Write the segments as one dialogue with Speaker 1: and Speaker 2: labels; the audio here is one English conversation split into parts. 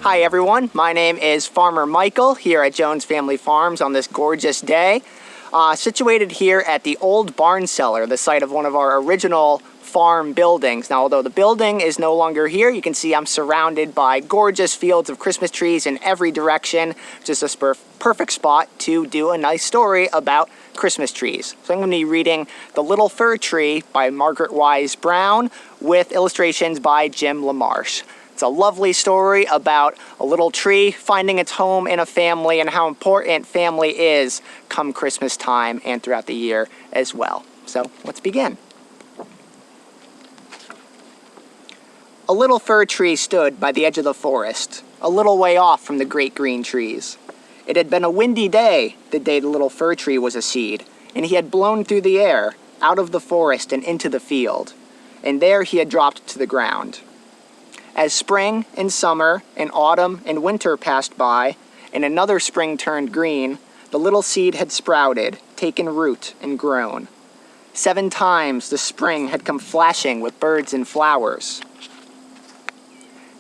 Speaker 1: Hi everyone, my name is Farmer Michael here at Jones Family Farms on this gorgeous day. Situated here at the old Barn Cellar, the site of one of our original farm buildings. Now, although the building is no longer here, you can see I'm surrounded by gorgeous fields of Christmas trees in every direction. Just a perfect spot to do a nice story about Christmas trees. So I'm going to be reading The Little Fir Tree by Margaret Wise Brown with illustrations by Jim LaMarche. It's a lovely story about a little tree finding its home in a family and how important family is come Christmas time and throughout the year as well. So let's begin. A little fir tree stood by the edge of the forest, a little way off from the great green trees. It had been a windy day, the day the little fir tree was a seed, and he had blown through the air, out of the forest and into the field, and there he had dropped to the ground. As spring and summer and autumn and winter passed by, and another spring turned green, the little seed had sprouted, taken root, and grown. 7 times the spring had come flashing with birds and flowers.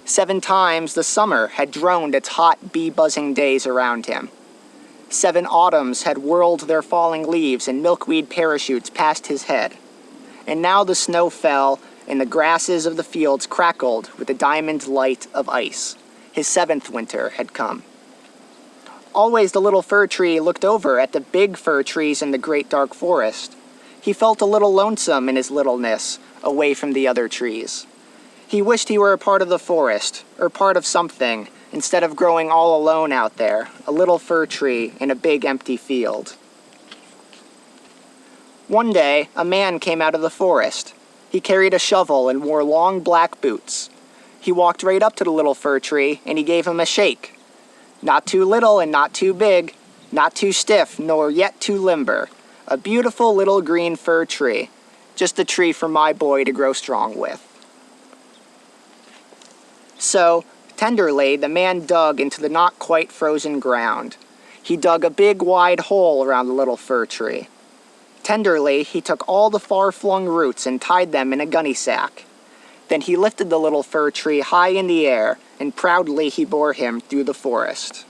Speaker 1: 7 times the summer had droned its hot bee-buzzing days around him. 7 autumns had whirled their falling leaves and milkweed parachutes past his head. And now the snow fell, and the grasses of the fields crackled with the diamond light of ice. His 7th winter had come. Always the little fir tree looked over at the big fir trees in the great dark forest. He felt a little lonesome in his littleness, away from the other trees. He wished he were a part of the forest, or part of something, instead of growing all alone out there, a little fir tree in a big empty field. One day, a man came out of the forest. He carried a shovel and wore long black boots. He walked right up to the little fir tree, and he gave him a shake. Not too little and not too big, not too stiff nor yet too limber. A beautiful little green fir tree, just the tree for my boy to grow strong with. So, tenderly, the man dug into the not quite frozen ground. He dug a big wide hole around the little fir tree. Tenderly, he took all the far-flung roots and tied them in a gunny sack. Then he lifted the little fir tree high in the air, and proudly he bore him through the forest.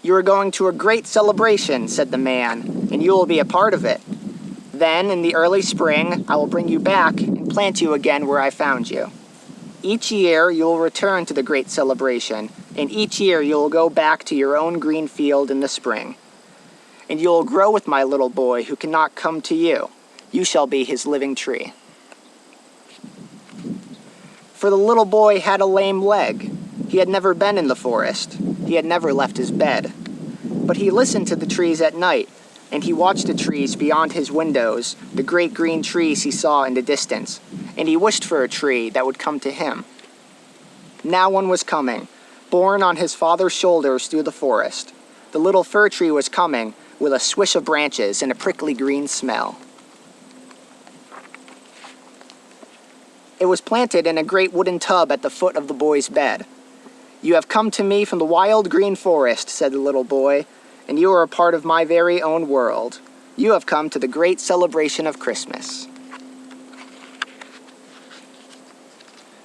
Speaker 1: "You are going to a great celebration," said the man, "and you will be a part of it. Then, in the early spring, I will bring you back and plant you again where I found you. Each year, you will return to the great celebration, and each year you will go back to your own green field in the spring. And you will grow with my little boy who cannot come to you. You shall be his living tree." For the little boy had a lame leg. He had never been in the forest. He had never left his bed. But he listened to the trees at night, and he watched the trees beyond his windows, the great green trees he saw in the distance, and he wished for a tree that would come to him. Now one was coming, borne on his father's shoulders through the forest. The little fir tree was coming, with a swish of branches and a prickly green smell. It was planted in a great wooden tub at the foot of the boy's bed. "You have come to me from the wild green forest," said the little boy, "and you are a part of my very own world. You have come to the great celebration of Christmas."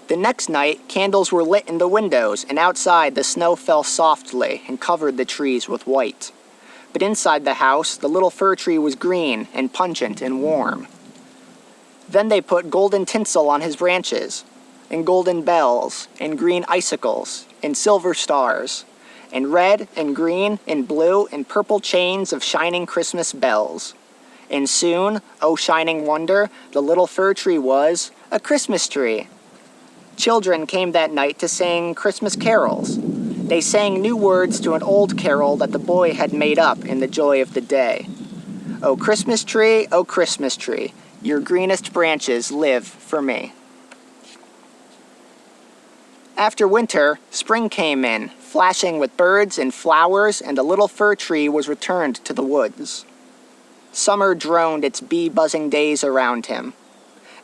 Speaker 1: The next night, candles were lit in the windows, and outside the snow fell softly and covered the trees with white. But inside the house, the little fir tree was green and pungent and warm. Then they put golden tinsel on his branches, and golden bells, and green icicles, and silver stars, and red and green and blue and purple chains of shining Christmas bells. And soon, oh shining wonder, the little fir tree was a Christmas tree. Children came that night to sing Christmas carols. They sang new words to an old carol that the boy had made up in the joy of the day. "O Christmas tree, your greenest branches live for me." After winter, spring came in, flashing with birds and flowers, and the little fir tree was returned to the woods. Summer droned its bee-buzzing days around him,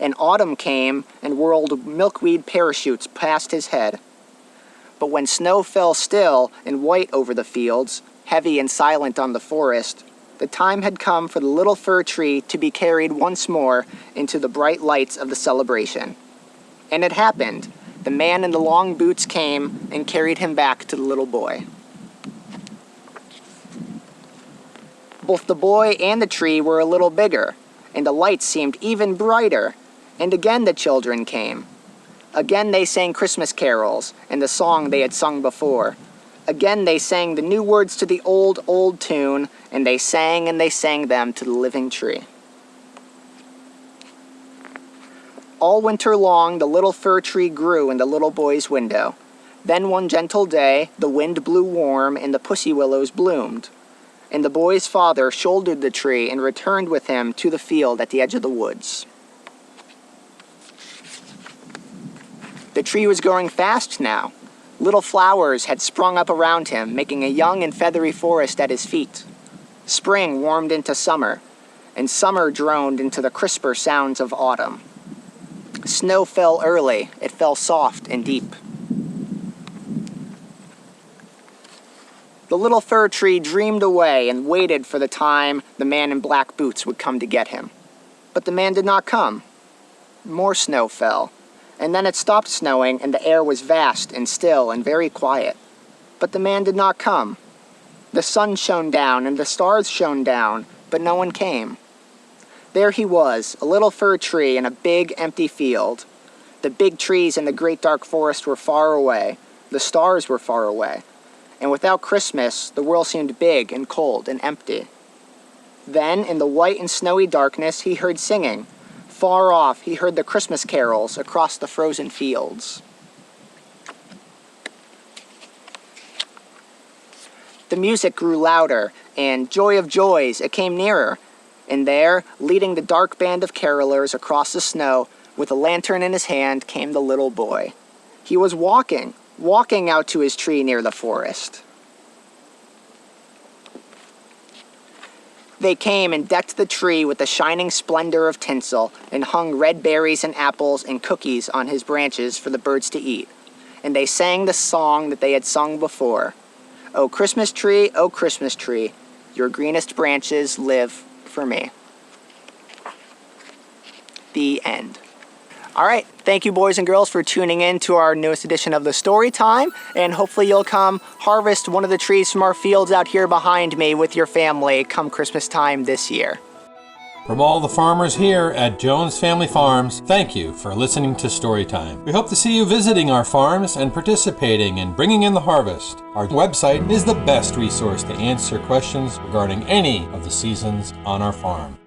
Speaker 1: and autumn came and whirled milkweed parachutes past his head. But when snow fell still and white over the fields, heavy and silent on the forest, the time had come for the little fir tree to be carried once more into the bright lights of the celebration. And it happened. the man in the long boots came and carried him back to the little boy. Both the boy and the tree were a little bigger, and the lights seemed even brighter, and again the children came. Again they sang Christmas carols and the song they had sung before. Again they sang the new words to the old, old tune, and they sang them to the living tree. All winter long the little fir tree grew in the little boy's window. Then one gentle day the wind blew warm and the pussy willows bloomed. And the boy's father shouldered the tree and returned with him to the field at the edge of the woods. The tree was growing fast now. Little flowers had sprung up around him, making a young and feathery forest at his feet. Spring warmed into summer, and summer droned into the crisper sounds of autumn. Snow fell early. It fell soft and deep. The little fir tree dreamed away and waited for the time the man in black boots would come to get him. But the man did not come. More snow fell, and then it stopped snowing and the air was vast and still and very quiet. But the man did not come. The sun shone down and the stars shone down, but no one came. There he was, a little fir tree in a big, empty field. The big trees in the great dark forest were far away. The stars were far away. And without Christmas, the world seemed big and cold and empty. Then, in the white and snowy darkness, he heard singing. Far off, he heard the Christmas carols across the frozen fields. The music grew louder, and joy of joys, it came nearer. And there, leading the dark band of carolers across the snow, with a lantern in his hand, came the little boy. He was walking out to his tree near the forest. They came and decked the tree with the shining splendor of tinsel, and hung red berries and apples and cookies on his branches for the birds to eat. And they sang the song that they had sung before. O Christmas tree, your greenest branches live for me. The end. All right, thank you boys and girls for tuning in to our newest edition of the Storytime, and hopefully you'll come harvest one of the trees from our fields out here behind me with your family come Christmas time this year.
Speaker 2: From all the farmers here at Jones Family Farms, thank you for listening to Storytime. We hope to see you visiting our farms and participating in bringing in the harvest. Our website is the best resource to answer questions regarding any of the seasons on our farm.